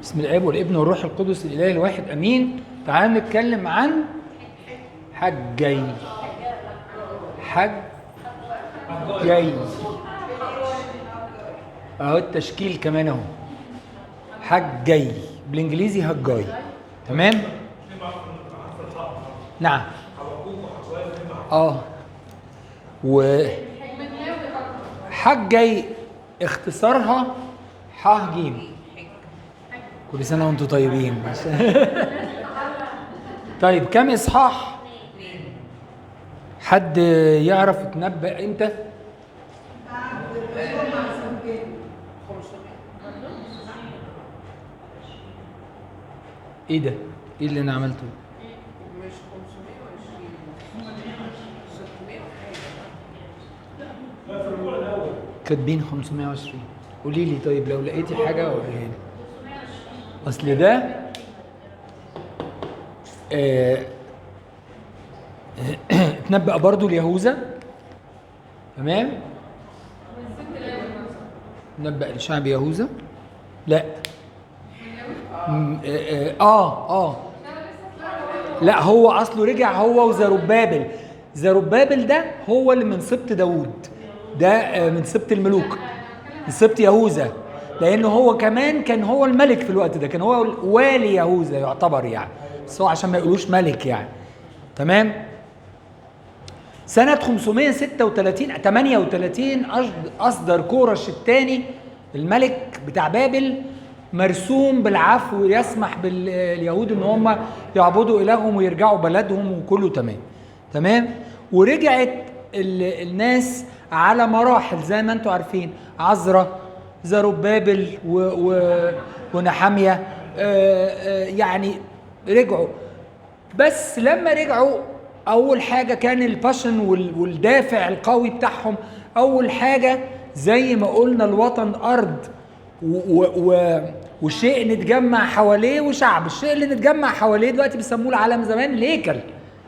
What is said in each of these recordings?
بسم الاب والابن والروح القدس الاله الواحد امين. تعالوا نتكلم عن حجي. حجي اهو التشكيل كمان اهو، حجي بالانجليزي هجاي. تمام. نعم. وحجي اختصارها ح ج. كل سنه وانتم طيبين. طيب كم اصحاح؟ حد يعرف يتنبأ امتى؟ ايه ده؟ ايه اللي انا عملته؟ مش 520 600 كاتبين 520. قولي لي طيب لو لقيتي حاجه وريها لي. اصل ده اتنبأ برضو ليهوذا. تمام. نبأ لشعب يهوذا. لا لا، هو اصله رجع هو وزربابل. زربابل ده هو اللي من سبط داوود، ده من سبط الملوك، من سبط يهوذا، لانه هو كمان كان هو الملك في الوقت ده، كان هو والي يهوذا يعتبر يعني، بس هو عشان ما يقولوش ملك يعني. تمام. سنة 536 38 أصدر كورش الثاني الملك بتاع بابل مرسوم بالعفو يسمح باليهود ان هم يعبدوا إلههم ويرجعوا بلدهم وكله تمام. تمام. ورجعت الناس على مراحل زي ما انتم عارفين، عزرا، زربابل ونحمية، يعني رجعوا. بس لما رجعوا اول حاجه كان الباشن والدافع القوي بتاعهم، اول حاجه زي ما قلنا الوطن ارض وشيء نتجمع حواليه وشعب. الشيء اللي نتجمع حواليه دلوقتي بيسموه العالم زمان الهيكل،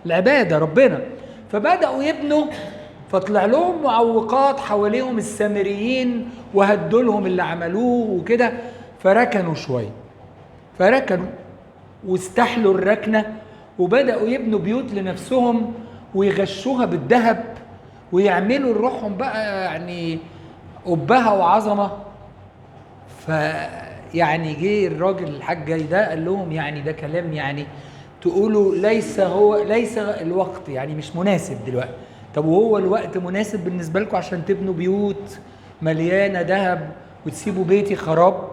العباده ربنا. فبداوا يبنوا، فطلع لهم معوقات حواليهم السامريين وهدوا لهم اللي عملوه وكده، فركنوا شويه، فركنوا واستحلوا الركنه وبدأوا يبنوا بيوت لنفسهم ويغشوها بالذهب ويعملوا لروحهم بقى يعني أبهة وعظمة. فيعني جه الراجل الحجي ده قال لهم يعني ده كلام يعني تقولوا ليس الوقت يعني مش مناسب دلوقتي. طب وهو الوقت مناسب بالنسبة لكم عشان تبنوا بيوت مليانة ذهب وتسيبوا بيتي خراب؟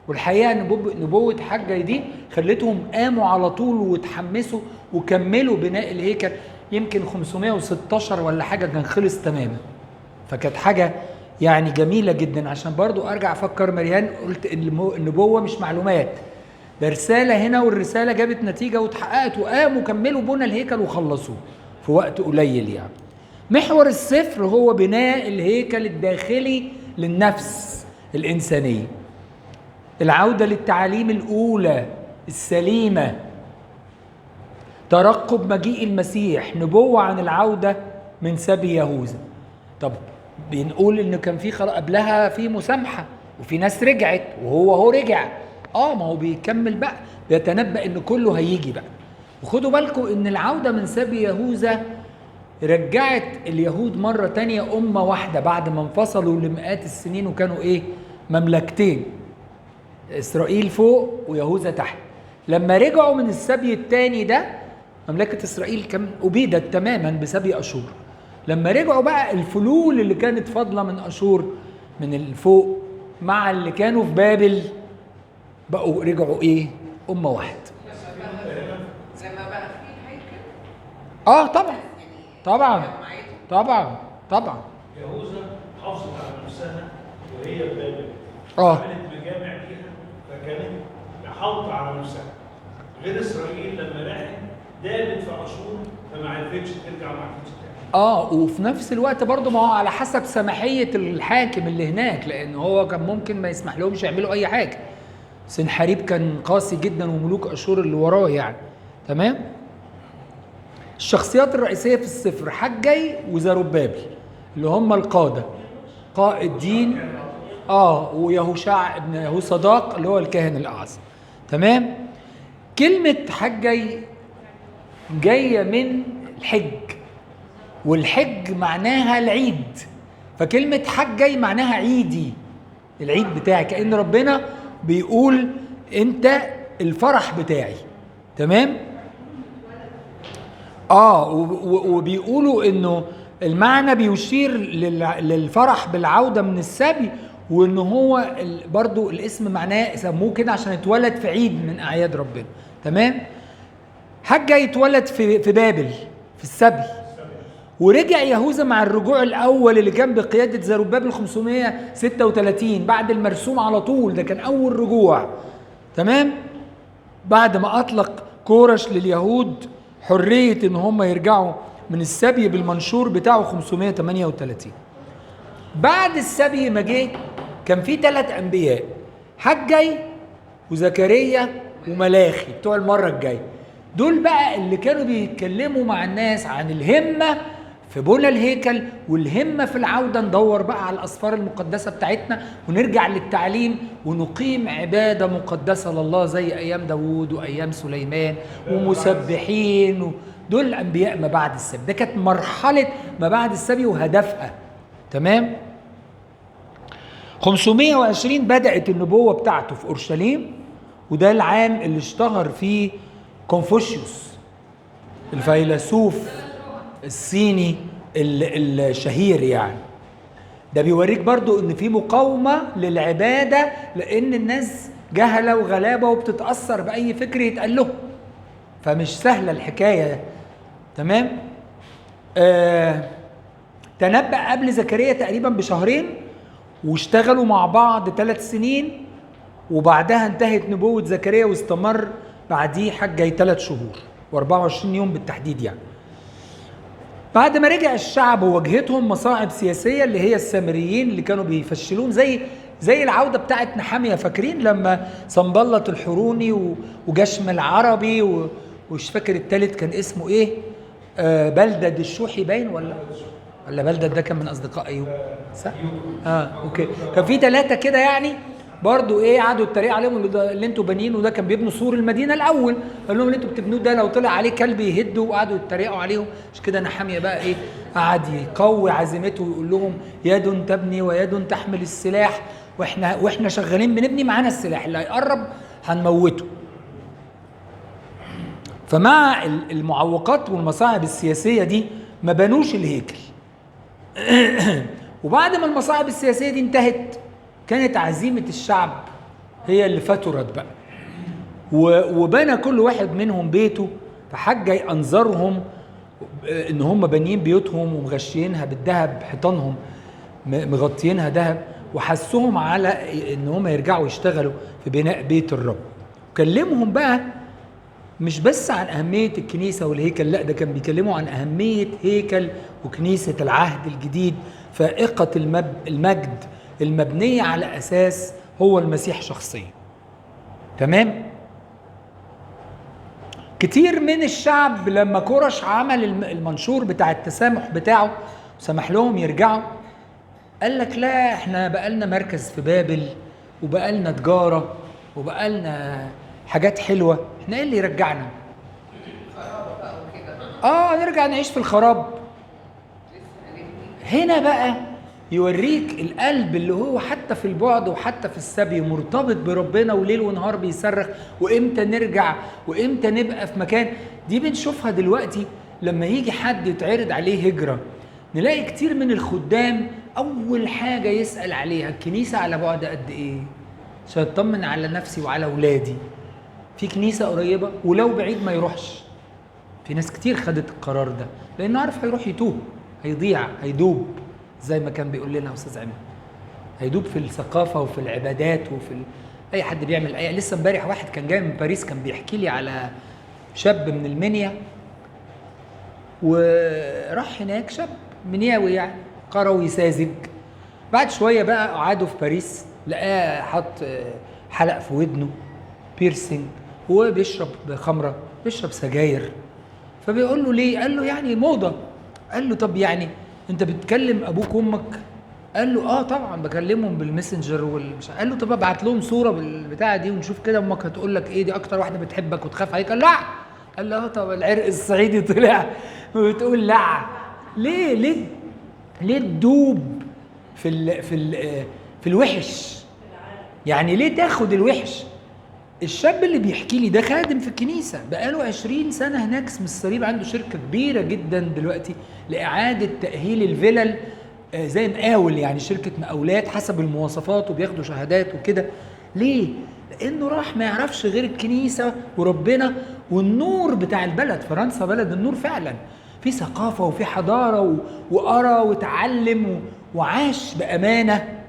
والحقيقه نبوه حجي دي خلتهم قاموا على طول وتحمسوا وكملوا بناء الهيكل. يمكن 516 ولا حاجه كان خلص تماما. فكانت حاجه يعني جميله جدا. عشان برضو ارجع افكر مريان، قلت النبوه مش معلومات، ده رساله هنا، والرساله جابت نتيجه واتحققت، وقاموا كملوا بنى الهيكل وخلصوه في وقت قليل يعني. محور السفر هو بناء الهيكل الداخلي للنفس الانسانيه، العودة للتعاليم الأولى السليمة، ترقب مجيء المسيح، نبوة عن العودة من سبي يهوذا. طب بنقول إن كان في قبلها في مسامحة وفي ناس رجعت وهو رجع. ما هو بيكمل بقى، بيتنبأ إن كله هيجي بقى. وخدوا بالكم إن العودة من سبي يهوذا رجعت اليهود مرة تانية أمة واحدة بعد ما انفصلوا لمئات السنين وكانوا مملكتين، إسرائيل فوق ويهوذا تحت. لما رجعوا من السبي الثاني ده مملكة إسرائيل كان أبيدت تماما بسبي أشور. لما رجعوا بقى الفلول اللي كانت فاضلة من أشور من الفوق مع اللي كانوا في بابل بقوا رجعوا أمة واحدة. لما بقى في هيكل طبعا طبعا طبعا طبعا. يهوذا حافظت على نفسها وهي في بابل، آه. عملت مجامع فيها فكانت محافظة على نفسها، غير اسرائيل لما راحت دابت في اشور فما عرفتش ترجع ما عرفتش تاني. وفي نفس الوقت برضه ما هو على حسب سماحية الحاكم اللي هناك، لأن هو كان ممكن ما يسمح لهمش يعملوا أي حاجة. سنحريب كان قاسي جدا وملوك أشور اللي وراه يعني. تمام. الشخصيات الرئيسية في السفر حجي وزربابل اللي هم القادة، قائد دين ويهوشع ابن يهوصداق اللي هو الكاهن الاعظم. تمام. كلمه حجي جايه من الحج، والحج معناها العيد، فكلمه حجي معناها عيدي، العيد بتاعي، كأن ربنا بيقول انت الفرح بتاعي. تمام. وبيقولوا انه المعنى بيشير للفرح بالعودة من السبي، وان هو برضو الاسم معناه سموه كده عشان اتولد في عيد من اعياد ربنا. تمام. حجة يتولد في بابل في السبي، ورجع يهوذا مع الرجوع الاول اللي كان بقياده زروبابل 536 بعد المرسوم على طول، ده كان اول رجوع. تمام. بعد ما اطلق كورش لليهود حريه ان هم يرجعوا من السبي بالمنشور بتاعه 538. بعد السبي ما جه كان في 3 انبياء، حجي وزكريا وملاخي بتوع المره الجايه. دول بقى اللي كانوا بيتكلموا مع الناس عن الهمه في بنى الهيكل والهمة في العودة، ندور بقى على الأسفار المقدسة بتاعتنا ونرجع للتعليم ونقيم عبادة مقدسة لله زي أيام داوود وأيام سليمان ومسبحين. دول الأنبياء ما بعد السبي، ده كانت مرحلة ما بعد السبي وهدفها. تمام. 520 بدأت النبوة بتاعته في أورشليم، وده العام اللي اشتهر فيه كونفوشيوس الفيلسوف الصيني الشهير. يعني ده بيوريك برضو ان في مقاومة للعبادة، لان الناس جهلة وغلابة وبتتأثر بأي فكر يتقال لهم، فمش سهلة الحكاية. تمام. تنبأ قبل زكريا تقريبا بشهرين، واشتغلوا مع بعض 3 سنين، وبعدها انتهت نبوة زكريا واستمر بعديه حجي 3 شهور و24 يوم بالتحديد. يعني بعد ما رجع الشعب وواجهتهم مصاعب سياسية اللي هي السامريين اللي كانوا بيفشلون، زي العودة بتاعت نحمية، فاكرين لما صنبلط الحروني وجشم العربي ومش فاكر التالت كان اسمه ايه، بلدد الشوحي باين ولا بلدد ده كان من اصدقاء ايوب، صح؟ اوكي. كان في 3 كده يعني برضو قعدوا يتريقوا عليهم اللي انتوا بانيين، وده كان بيبنوا سور المدينه الاول، قال لهم اللي انتوا بتبنوه ده لو طلع عليه كلب يهدوا، وقعدوا يتريقوا عليهم. مش كده نحمية بقى قعد يقوي عزيمته ويقول لهم يد تبني ويد تحمل السلاح، واحنا شغالين بنبني، معانا السلاح، اللي هيقرب هنموته. فمع المعوقات والمصاعب السياسيه دي ما بنوش الهيكل. وبعد ما المصاعب السياسيه دي انتهت، كانت عزيمة الشعب هي اللي فترت بقى، وبنى كل واحد منهم بيته. فحجي أنظرهم إن هم بانيين بيوتهم ومغشيينها بالذهب، حيطانهم مغطيينها ذهب، وحسهم على إن هم يرجعوا يشتغلوا في بناء بيت الرب. وكلمهم بقى مش بس عن أهمية الكنيسة والهيكل، لا ده كان بيكلموا عن أهمية هيكل وكنيسة العهد الجديد فائقة المجد المبنية على أساس هو المسيح شخصيا. تمام. كتير من الشعب لما كورش عمل المنشور بتاع التسامح بتاعه وسمح لهم يرجعوا، قال لك لا احنا بقالنا مركز في بابل وبقالنا تجارة وبقالنا حاجات حلوة، احنا ايه اللي يرجعنا؟ خراب بقى وكده. نرجع نعيش في الخراب. هنا بقى يوريك القلب اللي هو حتى في البعد وحتى في السبي مرتبط بربنا، وليل ونهار بيصرخ وامتى نرجع وامتى نبقى في مكان. دي بنشوفها دلوقتي لما يجي حد يتعرض عليه هجرة، نلاقي كتير من الخدام اول حاجة يسأل عليها الكنيسة على بعد قد ايه، عشان اطمن على نفسي وعلى اولادي، في كنيسة قريبة، ولو بعيد ما يروحش. في ناس كتير خدت القرار ده لانه عارف هيروح يتوه، هيضيع، هيدوب، زي ما كان بيقول لنا استاذ عماد، هيدوب في الثقافه وفي العبادات وفي اي حد بيعمل لسه امبارح واحد كان جاي من باريس كان بيحكي لي على شاب من المنيا، وراح هناك شاب منياوي يعني قروي ساذج. بعد شويه بقى قعدوا في باريس لقاه حط حلق في ودنه بيرسينج وبيشرب خمره، بيشرب سجاير. فبيقول له ليه؟ قال له يعني موضه. قال له طب يعني انت بتكلم ابوك وامك؟ قال له طبعا بكلمهم بالماسنجر قال له طب ابعت لهم صوره بالبتاعه دي ونشوف كده امك هتقول لك ايه، دي اكتر واحده بتحبك وتخاف عليك. قال لا. قال له طب العرق الصعيدي طلع وبتقول لا. ليه تدوب في الوحش؟ يعني ليه تاخد الوحش؟ الشاب اللي بيحكي لي ده خادم في الكنيسة بقاله 20 سنة هناك، اسم الصليب، عنده شركة كبيرة جدا دلوقتي لإعادة تأهيل الفلل، زي مقاول يعني، شركة مقاولات حسب المواصفات وبياخدوا شهادات وكده. ليه؟ لأنه راح ما يعرفش غير الكنيسة وربنا والنور بتاع البلد. فرنسا بلد النور فعلا، في ثقافة وفي حضارة وقرا وتعلم وعاش بأمانة،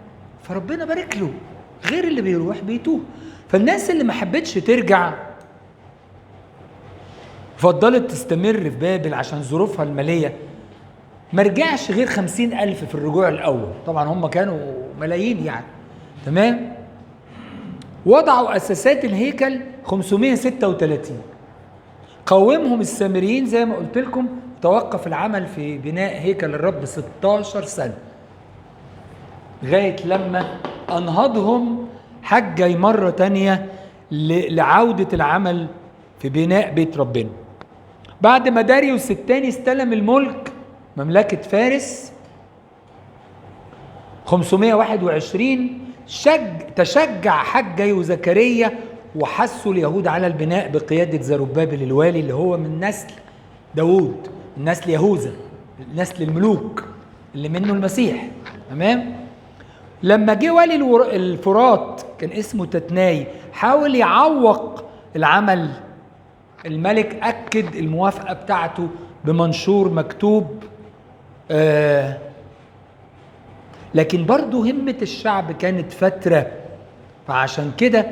فربنا بارك له. غير اللي بيروح بيتوه. فالناس اللي ما حبتش ترجع فضلت تستمر في بابل عشان ظروفها المالية، ما رجعش غير 50,000 في الرجوع الأول. طبعا هم كانوا ملايين يعني. تمام. وضعوا أساسات الهيكل 536. قومهم السامريين زي ما قلت لكم. توقف العمل في بناء هيكل الرب 16 سنة لغاية لما أنهضهم حجي مرة تانية لعودة العمل في بناء بيت ربنا. بعد ما داريوس الثاني استلم الملك مملكة فارس 521، تشجع حجي وزكريا وحثوا اليهود على البناء بقيادة زربابل الوالي اللي هو من نسل داوود، من نسل يهوذا، نسل الملوك اللي منه المسيح. تمام. لما جه والي الفرات كان اسمه تتناي حاول يعوق العمل، الملك أكد الموافقة بتاعته بمنشور مكتوب، لكن برضو همة الشعب كانت فترة. فعشان كده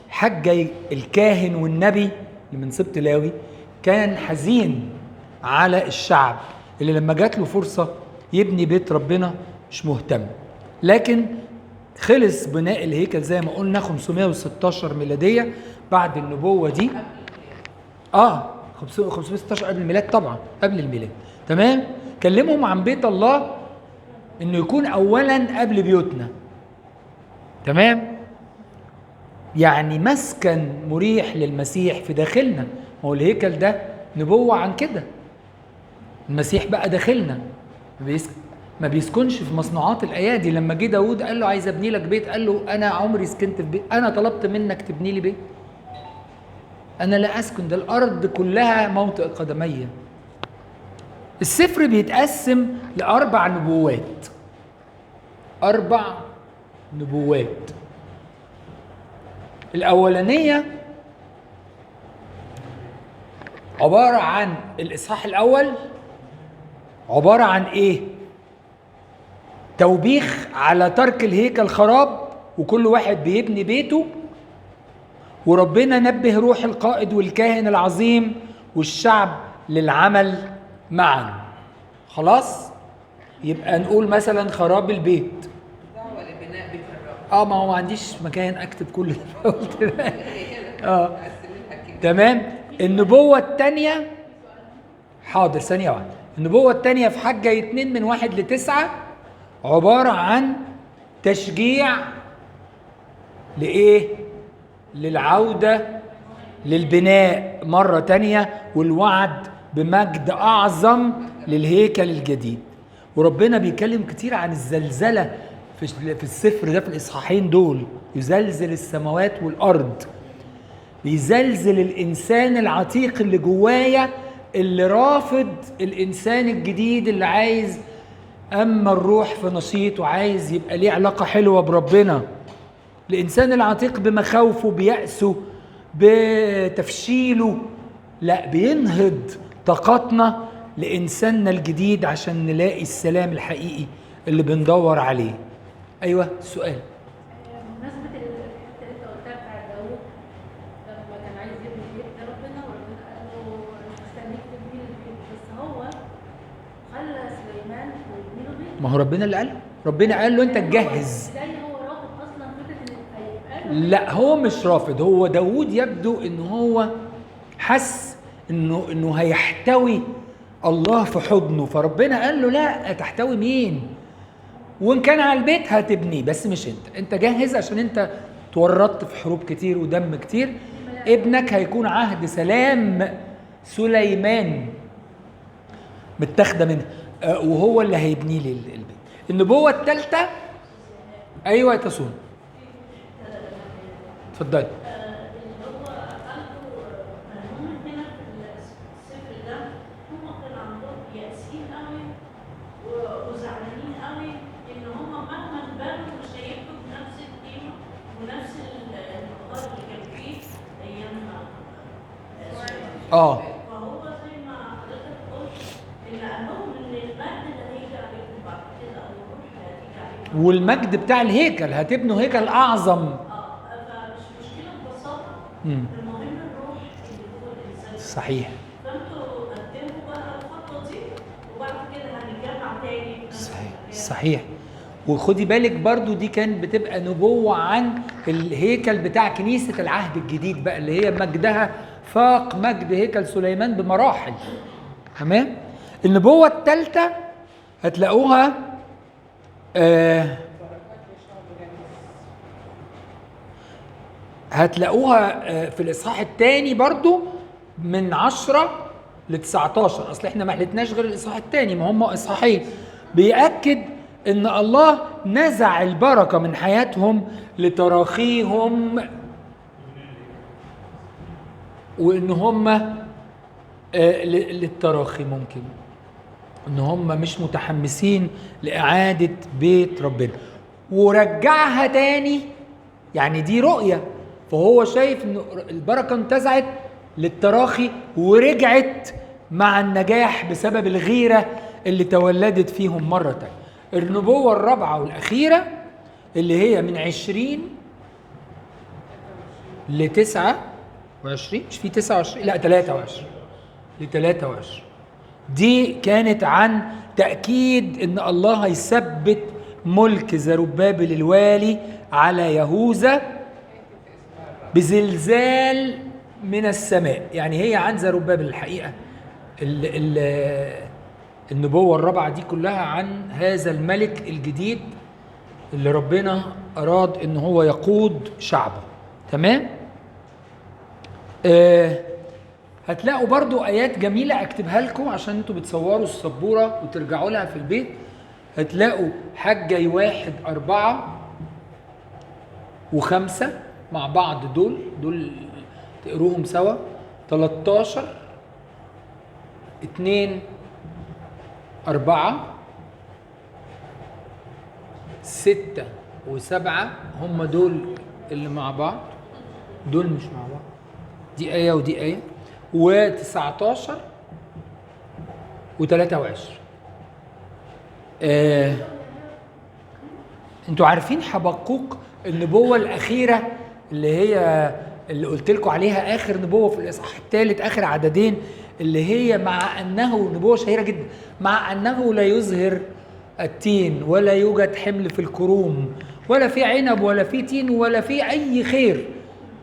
حجي الكاهن والنبي اللي من سبط لاوي كان حزين على الشعب اللي لما جات له فرصة يبني بيت ربنا مش مهتم. لكن خلص بناء الهيكل زي ما قلنا 516 ميلادية بعد النبوة دي. 516 قبل الميلاد، طبعا قبل الميلاد. تمام. كلمهم عن بيت الله انه يكون اولا قبل بيوتنا. تمام. يعني مسكن مريح للمسيح في داخلنا. ما هو الهيكل ده نبوة عن كده. المسيح بقى داخلنا، ما بيسكنش في مصنوعات الايادي. لما جه داود قال له عايز ابني لك بيت، قال له انا عمري سكنت في بيت، انا طلبت منك تبني لي بيت، انا لا اسكن، ده الارض كلها موطئ قدمي. السفر بيتقسم ل4 نبوات. 4 نبوات. الاولانيه عباره عن الاصحاح الاول، عباره عن ايه؟ توبيخ على ترك الهيكل خراب وكل واحد بيبني بيته، وربنا نبه روح القائد والكاهن العظيم والشعب للعمل معا. خلاص؟ يبقى نقول مثلا خراب البيت. دعوة لبناء بيت الرب. ما هو ما عنديش مكان اكتب كل ده. تمام. النبوة الثانية، حاضر ثانية واحدة. النبوة الثانية في حجة 2 من 1 ل9 عبارة عن تشجيع لإيه؟ للعودة للبناء مرة تانية والوعد بمجد أعظم للهيكل الجديد. وربنا بيتكلم كتير عن الزلزلة في السفر ده، في الإصحاحين دول. يزلزل السماوات والأرض، بيزلزل الإنسان العتيق اللي جوايا اللي رافض الإنسان الجديد اللي عايز أما الروح في نشيط وعايز يبقى ليه علاقة حلوة بربنا. الإنسان العتيق بمخاوفه، بيأسه، بتفشيله، لا، بينهض طاقتنا لإنساننا الجديد عشان نلاقي السلام الحقيقي اللي بندور عليه. أيوة السؤال. بمناسبة الحتة اللي انت قلتها بتاعت داوود لما كان عايز يبني البيت ده، وربنا قال له مستنيك تبني لي البيت، بس هو خلى سليمان يبني له بيت. ما هو ربنا اللي قال، ربنا قال له انت تجهز. ازاي هو رافض اصلا فكرة ان هيبقى له؟ لا، هو مش رافض. هو داوود يبدو ان هو حس انه هيحتوي الله في حضنه، فربنا قال له لا، تحتوي مين؟ وان كان على البيت هتبنيه، بس مش انت جاهز عشان انت تورطت في حروب كتير ودم كتير. ابنك هيكون عهد سلام سليمان متاخده منها، وهو اللي هيبني لي البيت. النبوه الثالثه، ايوه يا تسون اتفضلي. اللي هو قالوا هم هنا في السفر ده هم كانوا عندهم يائسين قوي وزعلانين قوي ان هم مهما كبروا مش هيبقوا بنفس القيمه ونفس المقدار اللي كان فيه ايام فهو زي ما حضرتك قلت ان قال لهم ان المجد اللي هيجي عليكم بعد كده او الروح اللي هتيجي عليكم والمجد بتاع الهيكل هتبنوا هيكل اعظم. فمش مشكله ببساطه، المهم الروح اللي جوه الانسان. صحيح. فانتوا قدموا بقى الخطوه دي وبعد كده هنتجمع تاني. صحيح. وخدي بالك برضو دي كانت بتبقى نبوة عن الهيكل بتاع كنيسة العهد الجديد بقى، اللي هي مجدها فاق مجد هيكل سليمان بمراحل. تمام. النبوة الثالثة هتلاقوها في الإصحاح الثاني برضو من 10 ل 19. أصل إحنا ما حلتناش غير الإصحاح الثاني، ما هم إصحاحين. بيأكد إن الله نزع البركة من حياتهم لتراخيهم، وإن هم للتراخي ممكن إن هم مش متحمسين لإعادة بيت ربنا، ورجعها تاني. يعني دي رؤية، فهو شايف إن البركة انتزعت للتراخي ورجعت مع النجاح بسبب الغيرة اللي تولدت فيهم مرة تانية. النبوة الرابعة والأخيرة اللي هي من 20 ل 29، مش في 29، لا 23 ل 23. دي كانت عن تأكيد إن الله هيثبت ملك زربابل الوالي على يهوذا بزلزال من السماء. يعني هي عن زربابل الحقيقة. النبوة الرابعة دي كلها عن هذا الملك الجديد اللي ربنا أراد إن هو يقود شعبه. تمام؟ هتلاقوا برضو آيات جميلة أكتبها لكم عشان أنتوا بتصوروا السبورة وترجعوا لها في البيت. هتلاقوا حجي 1 4 و5 مع بعض، دول تقروهم سوا. 13 2 4 6 و7 هم دول اللي مع بعض، دول مش مع بعض. دي آية ودي آية. و19 و23. انتوا عارفين حبقوق النبوة الأخيرة اللي هي اللي قلت لكم عليها آخر نبوة في الإصحاح الثالث، آخر عددين، اللي هي مع أنه نبوة شهيرة جدا، مع أنه لا يزهر التين ولا يوجد حمل في الكروم ولا في عنب ولا في تين ولا في أي خير،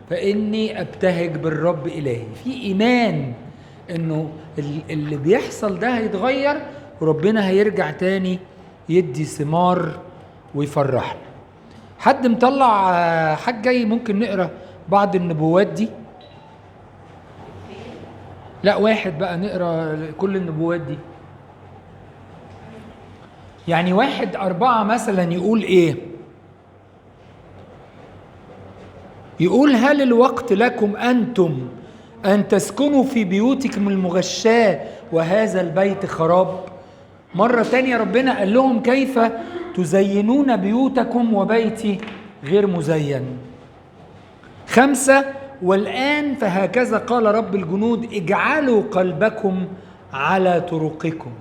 فإني أبتهج بالرب إلهي. في إيمان إنه اللي بيحصل ده هيتغير وربنا هيرجع تاني يدي ثمار ويفرحنا. حد مطلع حاجة جاي ممكن نقرأ بعض النبوات دي؟ لا واحد بقى نقرأ كل النبوات دي. يعني 1 4 مثلا يقول إيه؟ يقول هل الوقت لكم أنتم أن تسكنوا في بيوتكم المغشاة وهذا البيت خراب؟ مرة تانية ربنا قال لهم كيف تزينون بيوتكم وبيتي غير مزين. 5 والآن فهكذا قال رب الجنود اجعلوا قلبكم على طرقكم.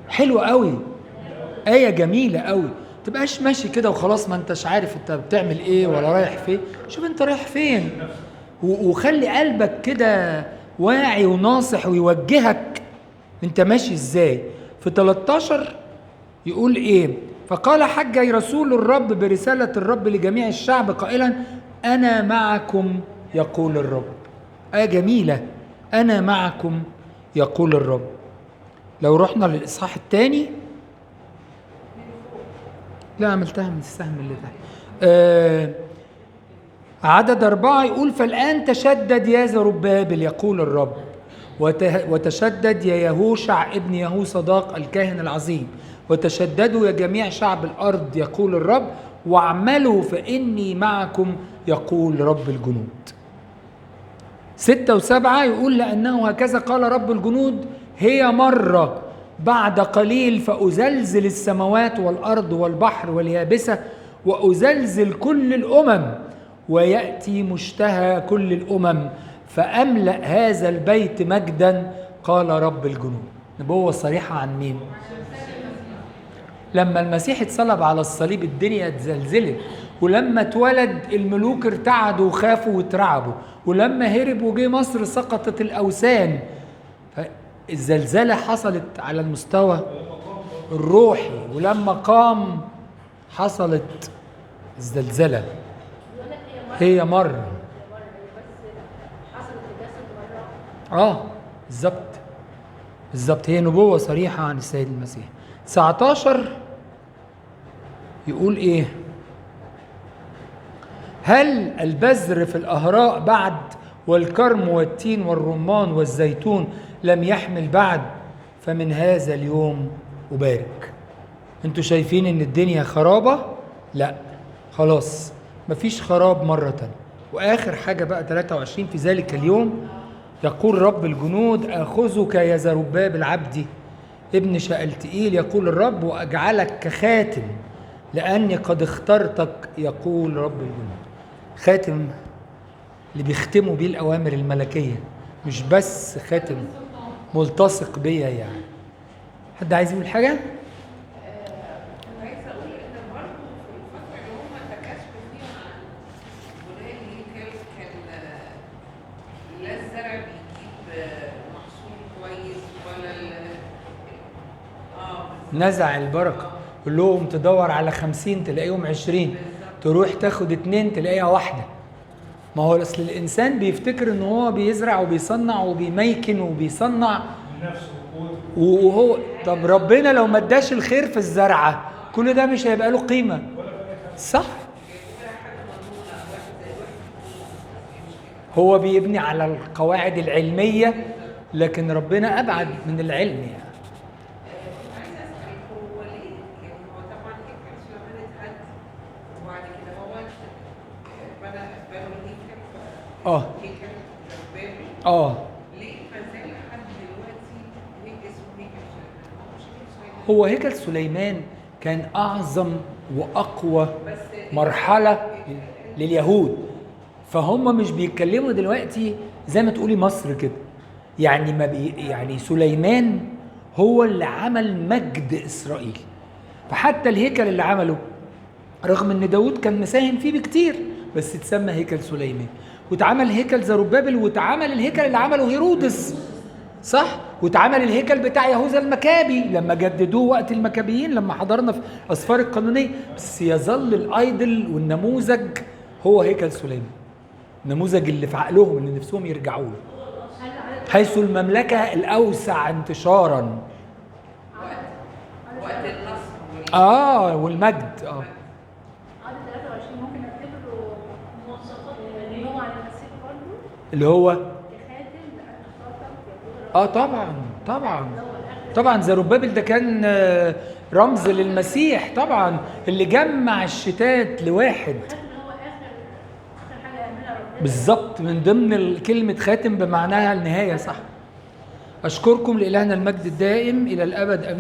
حلو قوي، آية جميلة قوي. تبقاش ماشي كده وخلاص ما انتش عارف انت بتعمل ايه ولا رايح فين. شوف انت رايح فين وخلي قلبك كده واعي وناصح ويوجهك انت ماشي ازاي. في 13 يقول ايه؟ فقال حجي رسول الرب برسالة الرب لجميع الشعب قائلا أنا معكم يقول الرب. آية جميلة، أنا معكم يقول الرب. لو رحنا للإصحاح الثاني لا عملتها من السهم اللي تحت. عدد 4 يقول فالآن تشدد يا زربابل يقول الرب، وتشدد يا يهوشع ابن يهوصداق الكاهن العظيم، وتشددوا يا جميع شعب الأرض يقول الرب، واعملوا فإني معكم يقول رب الجنود. 6 و7 يقول لأنه هكذا قال رب الجنود هي مرة بعد قليل فأزلزل السماوات والأرض والبحر واليابسة وأزلزل كل الأمم ويأتي مشتهى كل الأمم فأملأ هذا البيت مجدا قال رب الجنود. نبوة صريحة عن مين؟ لما المسيح اتصلب على الصليب الدنيا اتزلزلت، ولما اتولد الملوك ارتعدوا وخافوا واترعبوا، ولما هرب وجه مصر سقطت الأوثان. فالزلزلة حصلت على المستوى الروحي، ولما قام حصلت الزلزلة. هي مرة بالظبط هي نبوة صريحة عن السيد المسيح. 19 يقول ايه؟ هل البذر في الأهراء بعد، والكرم والتين والرمان والزيتون لم يحمل بعد؟ فمن هذا اليوم أبارك. انتوا شايفين ان الدنيا خرابة؟ لا خلاص مفيش خراب مرة تانية. وآخر حاجة بقى 23 في ذلك اليوم يقول رب الجنود آخذك يا زربابل عبدي ابن شألتئيل يقول الرب وأجعلك كخاتم لأني قد اخترتك يقول رب الجنود. خاتم اللي بيختموا بيه الأوامر الملكية، مش بس خاتم ملتصق بيا يعني. حد عايز يقول حاجة؟ انا عايزه اقول ان برضه في الفتره اللي هم تكاشفوا فيها عن بناء الهيكل كان لا الزرع بيجيب محصول كويس ولا نزع البركه. قول لهم تدور على 50 تلاقيهم 20، تروح تاخد 2 تلاقيها واحده. ما هو اصل الانسان بيفتكر ان هو بيزرع وبيصنع وبيميكن وبيصنع وهو طب ربنا لو ما اداش الخير في الزرعه كل ده مش هيبقى له قيمه. صح؟ هو بيبني على القواعد العلميه لكن ربنا ابعد من العلم يعني. عايزه اسال هو ليه؟ يعني هو طبعا هيكل سليمان اتهد وبعد كده هو بنوا الهيكل هيكل زربابل ليه ما زال لحد دلوقتي اسمه هيكل سليمان؟ هو هيكل سليمان كان اعظم واقوى مرحله لليهود، فهم مش بيتكلموا دلوقتي زي ما تقولي مصر كده يعني ما يعني سليمان هو اللي عمل مجد إسرائيل. فحتى الهيكل اللي عمله رغم ان داود كان مساهم فيه بكتير بس اتسمى هيكل سليمان. واتعمل هيكل زربابل، واتعمل الهيكل اللي عمله هيرودس صح، واتعمل الهيكل بتاع يهوذا المكابي لما جددوه وقت المكابيين لما حضرنا في أسفار القانونية. بس يظل الايدل والنموذج هو هيكل سليمان، النموذج اللي في عقلهم اللي نفسهم يرجعوا له، حيث المملكة الأوسع انتشارا وقت النصر والمجد. عدد 23 ممكن نعتبره مواصفات اللي هو على المسيح برضه اللي هو كخاتم لأن خاطر طبعا زربابل ده كان رمز للمسيح طبعا اللي جمع الشتات لواحد هو آخر حاجة يعملها ربنا بالظبط، من ضمن كلمة خاتم بمعناها النهاية صح. أشكركم لإلهنا المجد الدائم إلى الأبد أمين.